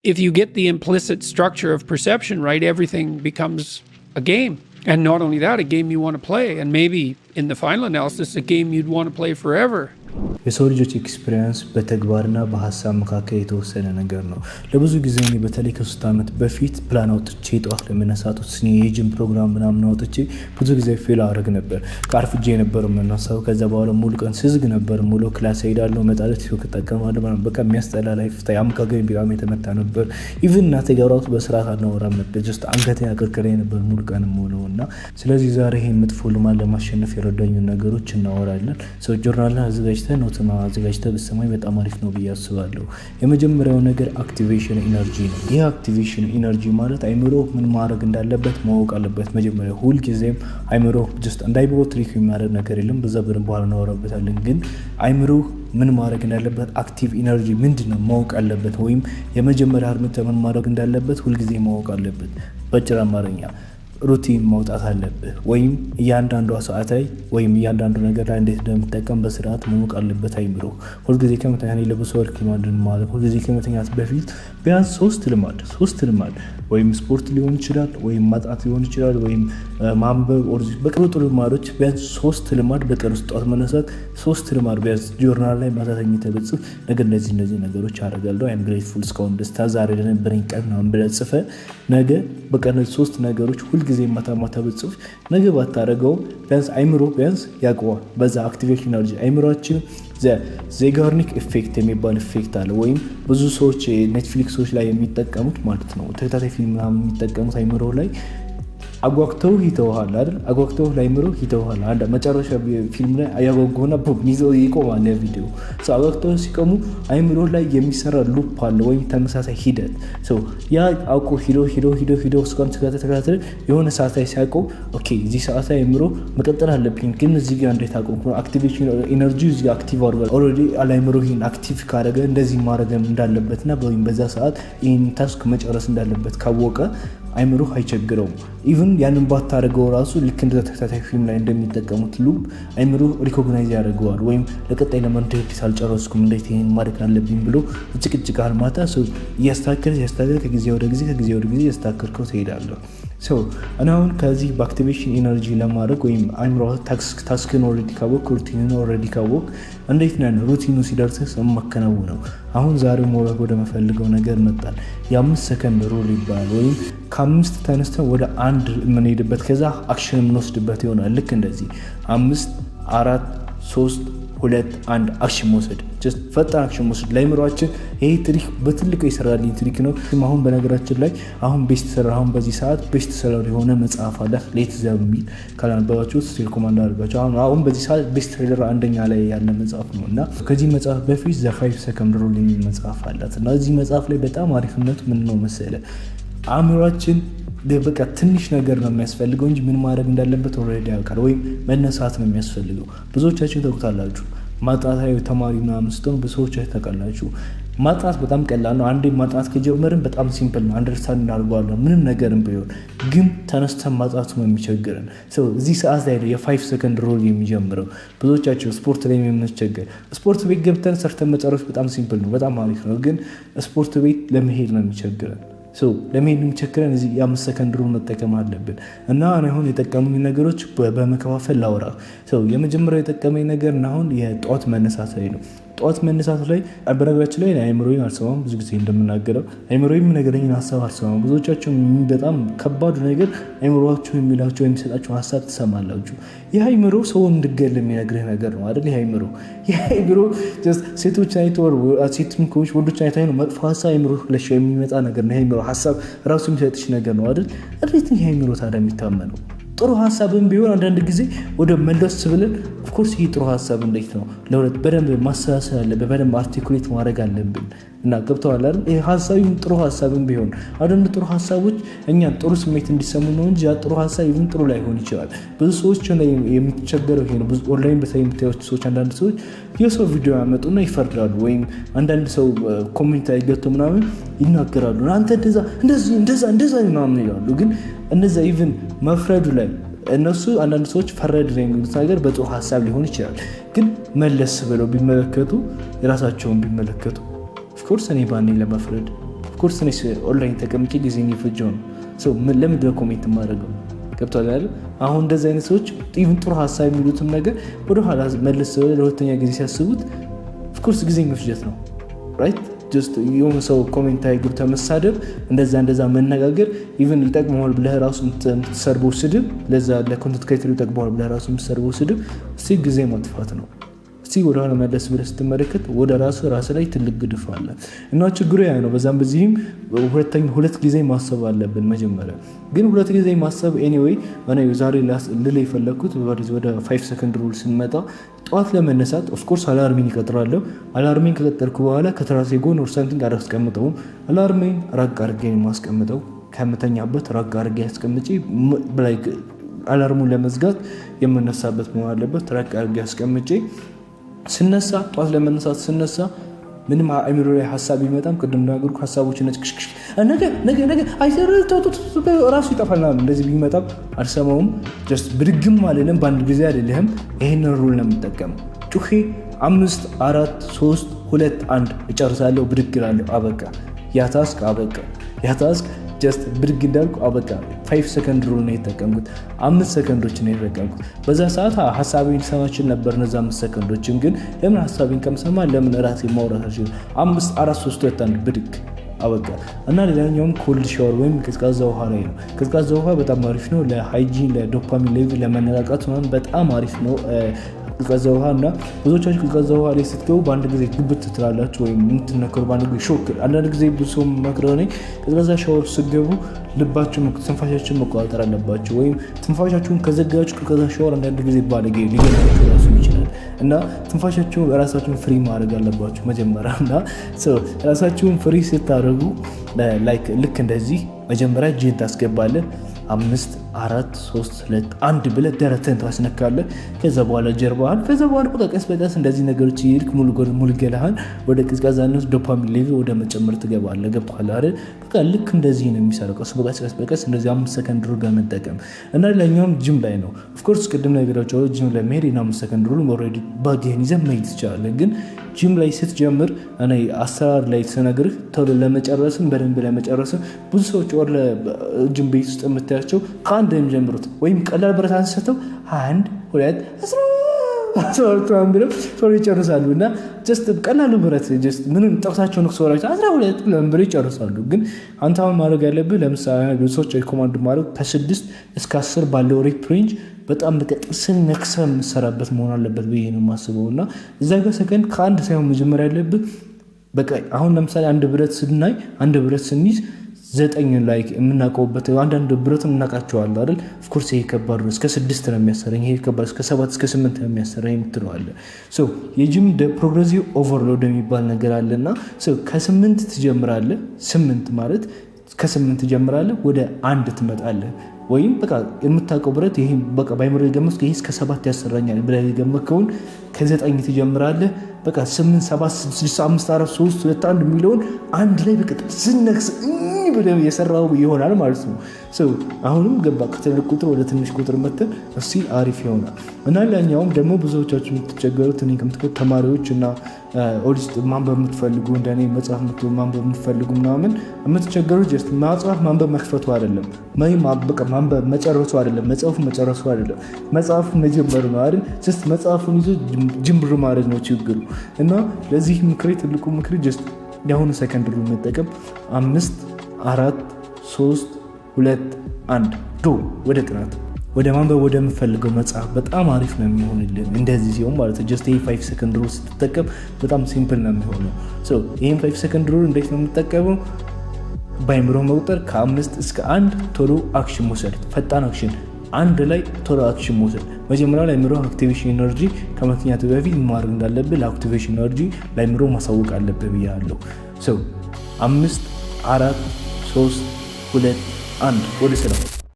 if you get the implicit structure of perception right, everything becomes a game. And not only that, a game you want to play. And maybe in the final analysis, a game you'd want to play forever. የሰው ልጆች ኤክስፒሪየንስ በተግባርና በሐሳብ መካከል የተወሰነ ነገር ነው። ለብዙ ጊዜ እኔ በተለይ ከ3 ዓመት በፊት ፕላን አውጥቼ ጠዋት ለመነሳት የጂም ፕሮግራም ምናምን አውጥቼ ብዙ ጊዜ ፌል አደረግ ነበር። ካርፍጄ ነበር የምነሳው። ከዛ በኋላ ሙሉ ቀን ስዝግ ነበር። ሙሉ ክላስ ሄዳለሁ፣ እመጣለሁ፣ ቲክቶክ እጠቀማለሁ ምናምን። በቃ የሚያስጠላ ላይፍ ስታይል አመጋገቤ በጣም የተመታ ነበር። ኢቭን እናቴ ጋር ራሱ በስርዓት አናወራም ነበር። ጀስት አንገቴ አቀርቅሬ ነበር ሙሉ ቀን ሙሉና። ስለዚህ ዛሬ ይሄን መጥፎ ልማድ ለማሸነፍ የረዳኙን ነገሮች እናወራለን። ሰው ጆርናልን አዘጋጅተን ኖትና አዘጋጅተህ ብትሰማኝ በጣም አሪፍ ነው ብዬ አስባለሁ። የመጀመሪያው ነገር አክቲቬሽን ኢነርጂ ነው። ይህ አክቲቬሽን ኢነርጂ ማለት አይምሮ ምን ማድረግ እንዳለበት ማወቅ አለበት። መጀመሪያ ሁልጊዜም አይምሮ ጀስት እንዳይብሮ ትሪክ የሚያደርግ ነገር የለም። በዛ በደንብ በኋላ እናወራበታለን። ግን አይምሮ ምን ማድረግ እንዳለበት አክቲቭ ኢነርጂ ምንድነው ማወቅ አለበት። ወይም የመጀመሪያ እርምጃ ምን ማድረግ እንዳለበት ሁልጊዜ ማወቅ አለበት። በጭራ አማርኛ ሩቲን ማውጣት አለብህ። ወይም እያንዳንዷ ሰዓት ላይ ወይም እያንዳንዱ ነገር ላይ እንዴት እንደምትጠቀም በስርዓት ማወቅ አለበት አይምሮ። ሁልጊዜ ከመተኛት ለብሶር ኪማድን ማለት ሁልጊዜ ከመተኛት በፊት ቢያንስ 3 ልማድ ወይም ስፖርት ሊሆን ይችላል፣ ወይም ማጥናት ሊሆን ይችላል፣ ወይም ማንበብ ኦር በቅሩ ጥሩ ልማዶች ቢያንስ 3 ልማድ በቀን ውስጥ ጠዋት መነሳት 3 ልማድ ቢያንስ ጆርናል ላይ ማታተኝ ተበጽፍ ነገር እነዚህ ነገሮች አደርጋለሁ። አይ አም ግሬትፉል እስካሁን ደስታ ዛሬ ለነበረኝ ቀን ነው ብለህ ጽፈህ ነገ በቀን 3 ነገሮች ሁልጊዜ ማታ በጽፍ ነገ ባታረገው ቢያንስ አይምሮ ቢያንስ ያውቀዋል። በዛ አክቲቬሽን ኢነርጂ አይምሮአችን ዜጋርኒክ ኢፌክት የሚባል ኢፌክት አለ። ወይም ብዙ ሰዎች ኔትፍሊክሶች ላይ የሚጠቀሙት ማለት ነው ተከታታይ ፊልም ምናምን የሚጠቀሙት አይምሮ ላይ አጓግተው ይተውሃል አይደል? አጓግተው ላይ ምሮ ይተውሃል። አንድ መጨረሻ ፊልም ላይ አያጓጉና ይዘው ይቆማል ቪዲዮ። አጓግተው ሲቆሙ አይምሮ ላይ የሚሰራ ሉፕ አለ ወይም ተመሳሳይ ሂደት። ያ አውቆ ሂዶ እስካሁን ተከታተለ የሆነ ሰዓት ላይ ሲያውቀው ኦኬ እዚህ ሰዓት ላይ አይምሮ መቀጠል አለብኝ፣ ግን እዚህ ጋር እንዴት አቆምኩ? አክቲቬሽን ኢነርጂ እዚህ ጋር አክቲቭ አድርጓል። ኦልሬዲ አይምሮ ይሄን አክቲቭ ካደረገ እንደዚህ ማድረግ እንዳለበትና ወይም በዛ ሰዓት ይሄን ታስክ መጨረስ እንዳለበት ካወቀ አይምሮ አይቸግረውም። ኢቭን ያንን ባታረገው ራሱ ልክ እንደ ተከታታይ ፊልም ላይ እንደሚጠቀሙት ሉፕ አይምሮ ሪኮግናይዝ ያደርገዋል። ወይም ለቀጣይ ለማንተክ ሳልጨረስኩም እንዴት ይሄን ማድረግ አለብኝ ብሎ ጭቅጭቃል ማታ ያስተካከለ ከጊዜ ወደ ጊዜ ያስተካከልከው ትሄዳለህ። እኔ አሁን ከዚህ በአክቲቬሽን ኢነርጂ ለማድረግ ወይም አይምሮ ታስክን ኦልሬዲ ካወቅ ሩቲንን ኦልሬዲ ካወቅ እንዴት ነን ሩቲኑ ሲደርስ ማከናወነው። አሁን ዛሬ ሞራል ወደ መፈልገው ነገር መጣል። የ5 ሰከንድ ሩል ይባላል። ወይም ከ5 ተነስተን ወደ 1 የምንሄድበት ከዛ አክሽን የምንወስድበት ይሆናል። ልክ እንደዚህ 5 4 3 2 1 አክሽን መውሰድ፣ ጀስት ፈጣን አክሽን መውሰድ ለአይምሮአችን። ይሄ ትሪክ በትልቁ ይሰራልኝ ትሪክ ነው። አሁን በነገራችን ላይ አሁን ቤስት ሰለር አሁን በዚህ ሰዓት ቤስት ሰለር የሆነ መጽሐፍ አለ ሌት ዘሚል ካላነበባችሁ ሪኮመንድ አድርጋችሁ። አሁን በዚህ ሰዓት ቤስት ሰለር አንደኛ ላይ ያለ መጽሐፍ ነው እና ከዚህ መጽሐፍ በፊት ዘ 5 ሰከንድ ሩል የሚል መጽሐፍ አላት እና እዚህ መጽሐፍ ላይ በጣም አሪፍነቱ ምን ነው መሰለ አእምሮአችን በቃ ትንሽ ነገር ነው የሚያስፈልገው እንጂ ምን ማድረግ እንዳለበት ኦልሬዲ ያውቃል። ወይም መነሳት ነው የሚያስፈልገው። ብዙዎቻችሁ ታውቁታላችሁ። ማጥናታዊ ተማሪ ምናምን ስትሆኑ ብዙዎቻችሁ ታውቃላችሁ። ማጥናት በጣም ቀላል ነው። አንዴ ማጥናት ከጀመርን በጣም ሲምፕል ነው። አንደርስታንድ እናድርገዋለን ምንም ነገርም ቢሆን። ግን ተነስተን ማጥናቱ ነው የሚቸግረን። እዚህ ሰዓት ላይ የ5 ሰከንድ ሩል የሚጀምረው። ብዙዎቻችሁ ስፖርት ላይ የምንቸገር ስፖርት ቤት ገብተን ሰርተን መጨረስ በጣም ሲምፕል ነው፣ በጣም አሪፍ ነው። ግን ስፖርት ቤት ለመሄድ ነው የሚቸግረን። ለመሄድ የሚቸግረን እዚህ የ5 ሰከንድ ሩል መጠቀም አለብን። እና አሁን የጠቀሙኝ ነገሮች በመከፋፈል ላውራ። የመጀመሪያው የጠቀመኝ ነገር አሁን የጠዋት መነሳት ላይ ነው። ጠዋት መነሳት ላይ በነገራችን ላይ አይምሮዬን አልሰማም። ብዙ ጊዜ እንደምናገረው አይምሮዬን ነገረኝን ሀሳብ አልሰማም። ብዙዎቻችሁ በጣም ከባዱ ነገር አይምሮአችሁ የሚላችሁ የሚሰጣችሁ ሀሳብ ትሰማላችሁ። ይህ አይምሮ ሰው እንድገል የሚነግርህ ነገር ነው አይደል? ይህ አይምሮ ሴቶች አይተወር ሴትም ከሆንሽ ወንዶች አይታይ ነው መጥፎ ሀሳብ አይምሮ ለሽ የሚመጣ ነገር ነው። አይምሮ ሀሳብ ራሱ የሚሰጥሽ ነገር ነው አይደል? እንዴት ነው ይህ አይምሮ ታዲያ የሚታመነው? ጥሩ ሀሳብን ቢሆን አንዳንድ ጊዜ ወደ መለስ ብለን ኦፍኮርስ ይህ ጥሩ ሀሳብ እንዴት ነው ለሁለት በደንብ ማሰላሰል አለብን፣ በደንብ አርቲኩሌት ማድረግ አለብን እና ገብተዋል አይደል? ይህ ሀሳብም ጥሩ ሀሳብን ቢሆን አንዳንድ ጥሩ ሀሳቦች እኛን ጥሩ ስሜት እንዲሰሙ ነው እንጂ ያ ጥሩ ሀሳብ ይሁን ጥሩ ላይሆን ይችላል። ብዙ ሰዎች የሚቸገረው ይሄ ነው። ብዙ ኦንላይን በተለይ የምታዩት ሰዎች አንዳንድ ሰዎች የሰው ቪዲዮ ያመጡና ይፈርዳሉ። ወይም አንዳንድ ሰው ኮሜንት ላይ ገብቶ ምናምን ይናገራሉ። አንተ እንደዛ ምናምን ይላሉ። ግን እነዛ ኢቭን መፍረዱ ላይ እነሱ አንዳንድ ሰዎች ፈረድ ላይ የሚሉት ነገር በጥሩ ሀሳብ ሊሆን ይችላል። ግን መለስ ብለው ቢመለከቱ የራሳቸውን ቢመለከቱ ኦፍኮርስ እኔ ባኔ ለመፍረድ ኦፍኮርስ እኔ ኦንላይን ተቀምጬ ጊዜ የሚፈጀው ነው። ለምንድን ነው ኮሜንት የማደርገው? ገብቷል አይደል? አሁን እንደዚህ አይነት ሰዎች ኢቭን ጥሩ ሀሳብ የሚሉትም ነገር ወደኋላ መልስ ለሁለተኛ ጊዜ ሲያስቡት ኦፍኮርስ ጊዜ መፍጀት ነው። ራይት ጀስት የሆነ ሰው ኮሜንት ላይ ገብተህ መሳደብ እንደዛ መነጋገር ኢቭን ይጠቅመዋል ብለህ ራሱ የምትሰርበው ስድብ ለዛ ለኮንተንት ክሬተሩ ይጠቅመዋል ብለህ ራሱ የምትሰርበው ስድብ ጊዜ ማጥፋት ነው። ወደኋላ መለስ ብለህ ስትመለከት ወደ ራስ ላይ ትልቅ ግድፍ አለ እና ችግሩ ያ ነው። በዛም በዚህም ሁለት ጊዜ ማሰብ አለብን። መጀመሪያ ግን ሁለት ጊዜ ማሰብ ኤኒዌይ እኔ ዛሬ ልል የፈለኩት ወደ 5 ሰከንድ ሩል ስንመጣ ጠዋት ለመነሳት ኦፍኮርስ አላርሚን ይቀጥራለሁ። አላርሚን ከቀጠርኩ በኋላ ከትራሴ ጎን ኦር ሳምቲንግ አላስቀምጠውም። አላርሚን ራቅ አድርጌ የማስቀምጠው ከምተኛበት ራቅ አድርጌ አስቀምጬ አላርሙን ለመዝጋት የምነሳበት መሆን አለበት። ራቅ አድርጌ አስቀምጬ ስነሳ ጠዋት ለመነሳት ስነሳ ምንም አእምሮ ላይ ሀሳብ ይመጣም ቅድም እንዳገርኩ ሀሳቦችን ነገ ራሱ ይጠፋል። እንደዚህ ቢመጣም አልሰማውም። ጀስት ብድግም አልልም። በአንድ ጊዜ አይደለም። ይሄንን ሩል ነው የምጠቀመው። ጩኼ 5 4 3 2 1 እጨርሳለሁ። ብድግ እላለሁ። አበቃ። ያ ታስክ አበቃ። ያ ታስክ ጀስት ብድግ እንዳልኩ አበቃ። 5 ሰከንድ ሩል ነው የተጠቀምኩት። 5 ሰከንዶች ነው የተጠቀምኩት። በዛ ሰዓት ሀሳቤን ሰማችን ነበር። እነዛ 5 ሰከንዶችን ግን ለምን ሀሳቤን ከምሰማ ለምን ራሴ ማውራት አልችልም? 5 4 3 2 1 ብድግ አበቃ። እና ሌላኛውም ኮልድ ሻወር ወይም ቀዝቃዛ ውሃ ላይ ነው። ቀዝቃዛ ውሃ በጣም አሪፍ ነው ለሃይጂን፣ ለዶፓሚን ሌቭል፣ ለመነቃቃት በጣም አሪፍ ነው ቀዝቃዛ ውሃ። እና ብዙዎቻችሁ ቀዝቃዛ ውሃ ላይ ስትገቡ በአንድ ጊዜ ግብት ትላላችሁ ወይም የምትነከሩ በአንድ ጊዜ ሾክ። አንዳንድ ጊዜ ብዙ ሰው መክረው እኔ ቀዝቃዛ ሻወር ስትገቡ ልባችሁን ትንፋሻችሁን መቆጣጠር አለባችሁ። ወይም ትንፋሻችሁን ከዘጋችሁ ቀዝቃዛ ሻወር አንዳንድ ጊዜ ባለጌ ሊገናችሁ ራሱ ይችላል። እና ትንፋሻችሁን ራሳችሁን ፍሪ ማድረግ አለባችሁ መጀመሪያ። እና ራሳችሁን ፍሪ ስታደርጉ ልክ እንደዚህ መጀመሪያ እጅህን ታስገባለህ 5 4 3 2 1 ብለህ ደረትህን ታስነካለህ። ከዛ በኋላ ጀርባህን፣ ከዛ በኋላ ቀስ በቀስ እንደዚህ ነገሮች ይልክ ሙሉ ገላህን ወደ ቀዝቃዛነት ዶፓሚን ሌቭል ወደ መጨመር ትገባለህ። ገብቶሃል አይደል? በቃ ልክ እንደዚህ ነው የሚሰራው። ቀስ በቀስ እንደዚህ 5 ሰከንድ ሩል በመጠቀም እና ሌላኛውም ጂም ላይ ነው። ኦፍኮርስ ቅድም ነገራቸው ጂም ላይ መሄድ 5 ሰከንድ ሩል ኦልሬዲ ባግህን ይዘህ መሄድ ትችላለህ። ግን ጂም ላይ ስትጀምር እኔ አሰራር ላይ ስነግርህ ቶሎ ለመጨረስም በደንብ ለመጨረስም ብዙ ሰዎች ወደ ጂም ቤት ውስጥ የምታያቸው ከአንድ የሚጀምሩት ወይም ቀላል ብረት አንስተው 1 2 12 ብለው ቶሎ ይጨርሳሉ። እና ጀስት ቀላሉ ብረት ጀስት ምንም ጥርሳቸውን ክሶራቸው 12 ብለው ይጨርሳሉ። ግን አንተ አሁን ማድረግ ያለብህ ለምሳሌ ብዙ ሰዎች ሪኮማንድ ማድረግ ከ6 እስከ 10 ባለው ሬፕ ሬንጅ በጣም ጥርስን ነክሰህ የምትሰራበት መሆን አለበት ብዬ ነው የማስበው። እና እዛ ጋር ሰከንድ ከአንድ ሳይሆን መጀመሪያ ያለብህ በቃ አሁን ለምሳሌ አንድ ብረት ስናይ አንድ ብረት ስንይዝ 9 ላይ የምናውቀውበት አንዳንድ ብረት እናውቃቸዋለን አይደል? ኦፍኮርስ ይሄ ከባድ ነው። እስከ 6 ነው የሚያሰረኝ፣ ይሄ ከባድ እስከ 7 እስከ 8 ነው የሚያሰረኝ የምትለዋለ። የጂም ፕሮግሬሲቭ ኦቨርሎድ የሚባል ነገር አለና ከ8 ትጀምራለህ። 8 ማለት ከ8 ትጀምራለህ ወደ 1 ትመጣለህ። ወይም በቃ የምታውቀው ብረት ይሄ በቃ ባይመረ የገመትከው ይሄ እስከ 7 ያሰራኛል ብለህ የገመትከውን ከ9 ትጀምራለህ። በቃ 8 7 6 5 4 3 2 1 የሚለውን አንድ ላይ በቃ ስነክስ ብለህ የሰራው ይሆናል ማለት ነው። አሁንም ገባ ከትልቅ ቁጥር ወደ ትንሽ ቁጥር መተን እስቲ አሪፍ ይሆናል። እና ሌላኛውም ደግሞ ብዙዎቻችሁ የምትቸገሩት እኔ ከምትከው ተማሪዎች እና ኦዲስት ማንበብ የምትፈልጉ እንደኔ መጽሐፍ ማንበብ የምትፈልጉ ምናምን የምትቸገሩት ጀስት መጽሐፍ ማንበብ መክፈቱ አይደለም፣ በቃ ማንበብ መጨረሱ አይደለም፣ መጽሐፉ መጨረሱ አይደለም፣ መጽሐፉ መጀመሩ ነው አይደል? ጀስት መጽሐፉን ይዞ ጅምብር ማድረግ ነው ችግሩ። እና ለዚህ ምክሬ ትልቁ ምክሬ ጀስት የአሁኑ ሰከንድ ሩል መጠቀም 5 4 3 2 1 ዶ ወደ ጥናት ወደ ማንበብ ወደምፈልገው መጽሐፍ በጣም አሪፍ ነው የሚሆንልን። እንደዚህ ሲሆን ማለት ነው ጀስት 5 ሰከንድ ሩል ስትጠቀም በጣም ሲምፕል ነው የሚሆነው። ይህም 5 ሰከንድ ሩል እንዴት ነው የምጠቀመው? በአይምሮ መቁጠር ከ5 እስከ 1 ቶሎ አክሽን መውሰድ፣ ፈጣን አክሽን፣ አንድ ላይ ቶሎ አክሽን መውሰድ። መጀመሪያ ለአይምሮ አክቲቬሽን ኤነርጂ ከመተኛት በፊት ማድረግ እንዳለብህ ለአክቲቬሽን ኤነርጂ ለአይምሮ ማሳወቅ አለብህ ብያለሁ። 5 4 3 2 1 ወደ ስራ